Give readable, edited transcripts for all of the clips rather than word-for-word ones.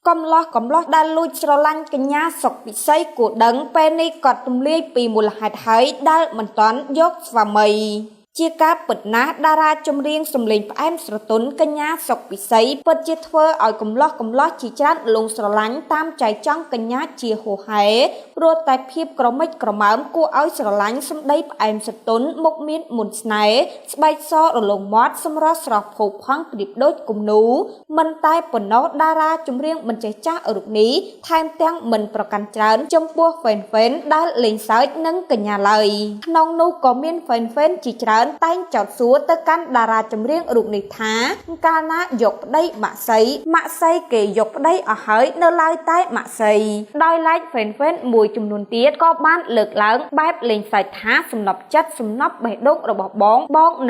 កំឡោះដែលលួចស្រឡាញ់កញ្ញាសុកពិសីគួរដឹងពេលនេះគាត់ទម្លាយពីមូលហេតុហើយដែលមិនទាន់យកស្វាមីជាការពិតណាស់តារាចម្រៀងសម្លេងផ្អែមស្រទន់កញ្ញាសុកពិសីពិតជាធ្វើឲ្យកំឡោះជាច្រើនលងស្រឡាញ់តាមចៃចង់កញ្ញាជាហូហែព្រោះតែភាពក្រមិចក្រមើមគួរឲ្យស្រឡាញ់សម្ដីផ្អែមស្រទន់មុខមានមុនស្នេហ៍ស្បែកសរលងមាត់សម្រស់ស្រស់ផូរផង់ប្រៀបដូចគំនូមិនតែប៉ុណ្ណោះតារាចម្រៀងមិនចេះចាស់រូបនេះថែមទាំងមិនប្រកាន់ច្រើនចំពោះហ្វេនដែលលេងសើចនឹងកញ្ញាឡើយក្នុងនោះក៏មានហ្វេនជាច្រើនតែងចោទសួរទៅកាន់តារាចម្រៀងរូបនេះថាកាលណាយកប្តីម៉ាក់សីគេយកប្តីអស់ហើយនៅឡើយតែម៉ាក់សីដោយឡែកហ្វេនមួយចំនួនទៀតក៏បានលើកឡើងបែបលេងសើចថាសំណប់ចិត្តសំណប់បេះដូងរបស់បង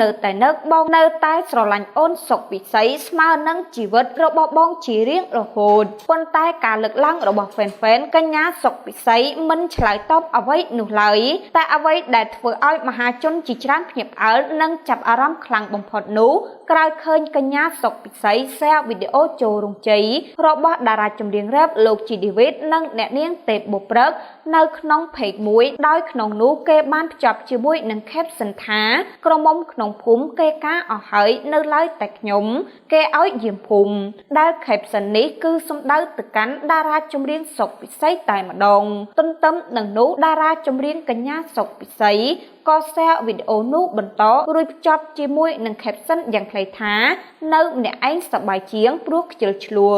នៅតែនឹកបងនៅតែស្រឡាញ់អូនសុកពិសីស្មើនឹងជីវិតរបស់បងជារៀងរហូតប៉ុន្តែការលើកឡើងរបស់ហ្វេនកញ្ញាសុកពិសីមិនឆ្លើយតបអ្វីនោះឡើយតែអ្វីដែលធ្វើឲ្យមហាជនជាច្រើនភ្ញាក់ផ្អើលនិងចាប់អារម្មណ៍ខ្លាំងបំផុតនោះក្រោយឃើញកញ្ញាសុកពិសីแชร์វីដេអូចូលរោងជ័យរបស់តារាចម្រៀងរ៉េបលោកជីឌីវីតនិងអ្នកនាងទេពបុព្រឹកនៅក្នុងเพจមួយដោយក្នុងនោះគេបានភ្ជាប់ជាមួយនឹង caption ថាក្រមុំក្នុងភូមិគេការអស់ហើយនៅឡើយតែខ្ញុំគេឲ្យយាមភូមិដែល caption នេះគឺសំដៅទៅកាន់តារាចម្រៀងសុកពិសីតែម្ដងទន្ទឹមនឹងនោះតារាចម្រៀងកញ្ញាសុកពិសីក៏แชร์វីដេអូនោះបន្តរួចភ្ជាប់ជាមួយនឹង caption យ៉ាងខ្លីថានៅម្នាក់ឯងសប្បាយជាងព្រោះខ្ជិលឆ្លោះ